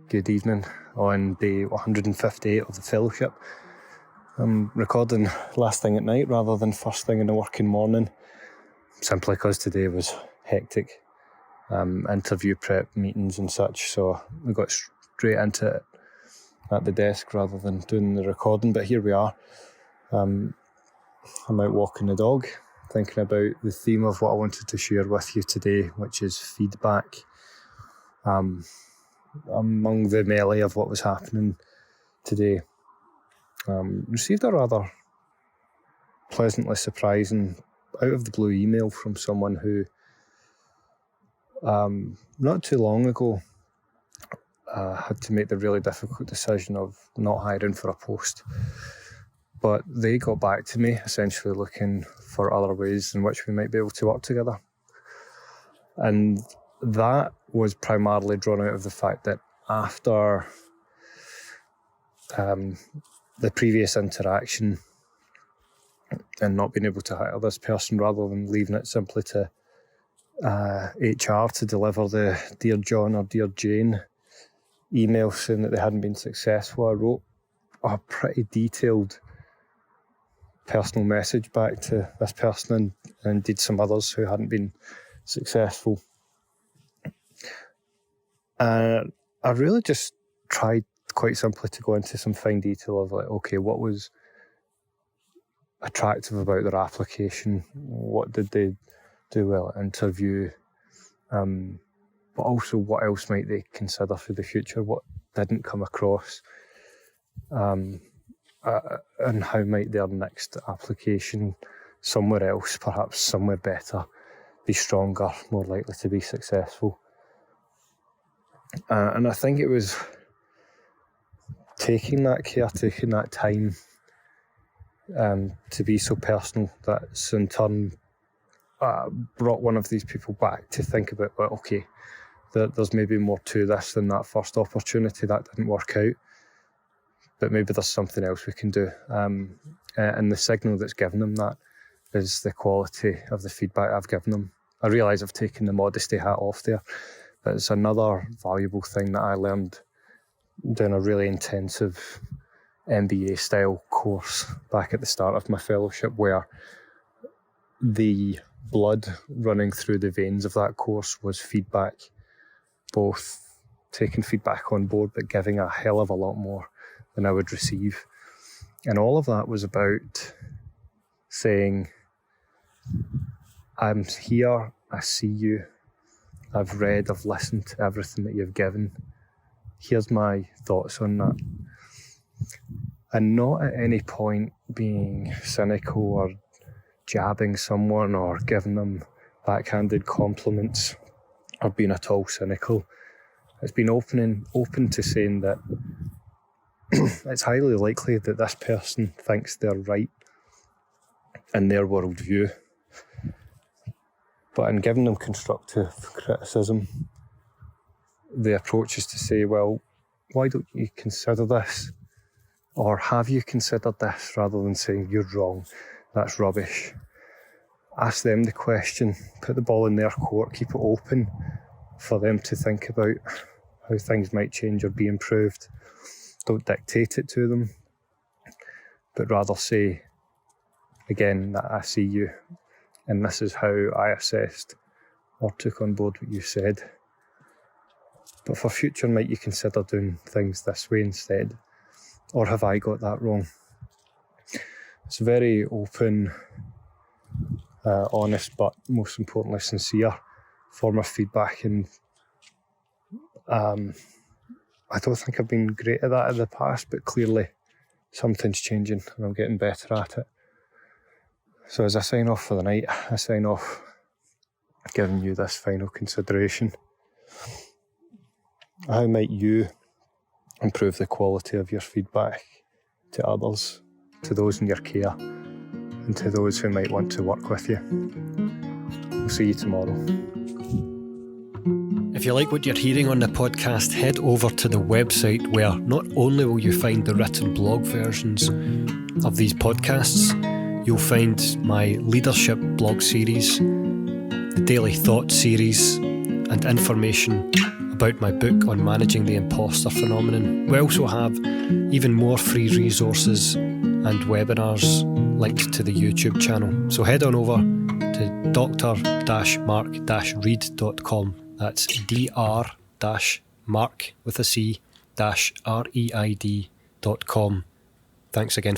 good evening on day 158 of the fellowship. I'm recording last thing at night rather than first thing in the working morning, simply because today was hectic. Interview prep, meetings and such, so we got straight into it at the desk rather than doing the recording, but here we are. I'm out walking the dog, thinking about the theme of what I wanted to share with you today, which is feedback. Among the melee of what was happening today, received a rather pleasantly surprising, out of the blue email from someone who not too long ago had to make the really difficult decision of not hiring for a post. But they got back to me, essentially looking for other ways in which we might be able to work together. And that was primarily drawn out of the fact that after the previous interaction and not being able to hire this person, rather than leaving it simply to HR to deliver the Dear John or Dear Jane email saying that they hadn't been successful, I wrote a pretty detailed personal message back to this person and indeed some others who hadn't been successful. I really just tried quite simply to go into some fine detail of okay, what was attractive about their application? What did they do well at interview? But also what else might they consider for the future? What didn't come across? And how might their next application somewhere else, perhaps somewhere better, be stronger, more likely to be successful? And I think it was taking that care, taking that time to be so personal that's in turn brought one of these people back to think about, okay, there's maybe more to this than that first opportunity that didn't work out, but maybe there's something else we can do. And the signal that's given them that is the quality of the feedback I've given them. I realise I've taken the modesty hat off there, but it's another valuable thing that I learned doing a really intensive MBA-style course back at the start of my fellowship, where the blood running through the veins of that course was feedback, both taking feedback on board but giving a hell of a lot more than I would receive. And all of that was about saying, I'm here, I see you, I've read, I've listened to everything that you've given. Here's my thoughts on that. And not at any point being cynical or jabbing someone or giving them backhanded compliments or being at all cynical. It's been open to saying that it's highly likely that this person thinks they're right in their worldview. But in giving them constructive criticism, the approach is to say, well, why don't you consider this? Or have you considered this? Rather than saying, you're wrong, that's rubbish. Ask them the question, put the ball in their court, keep it open for them to think about how things might change or be improved. Don't dictate it to them, but rather say, again, that I see you, and this is how I assessed or took on board what you said. But for future, might you consider doing things this way instead? Or have I got that wrong? It's a very open, honest, but most importantly sincere form of feedback, and I don't think I've been great at that in the past, but clearly something's changing and I'm getting better at it. So as I sign off for the night, I sign off giving you this final consideration. How might you improve the quality of your feedback to others, to those in your care, and to those who might want to work with you? We'll see you tomorrow. If you like what you're hearing on the podcast, head over to the website, where not only will you find the written blog versions of these podcasts, you'll find my leadership blog series, the Daily Thought series, and information about my book on managing the imposter phenomenon. We also have even more free resources and webinars linked to the YouTube channel. So head on over to dr-mark-reid.com. That's dr-mark with a C -reid.com. Thanks again.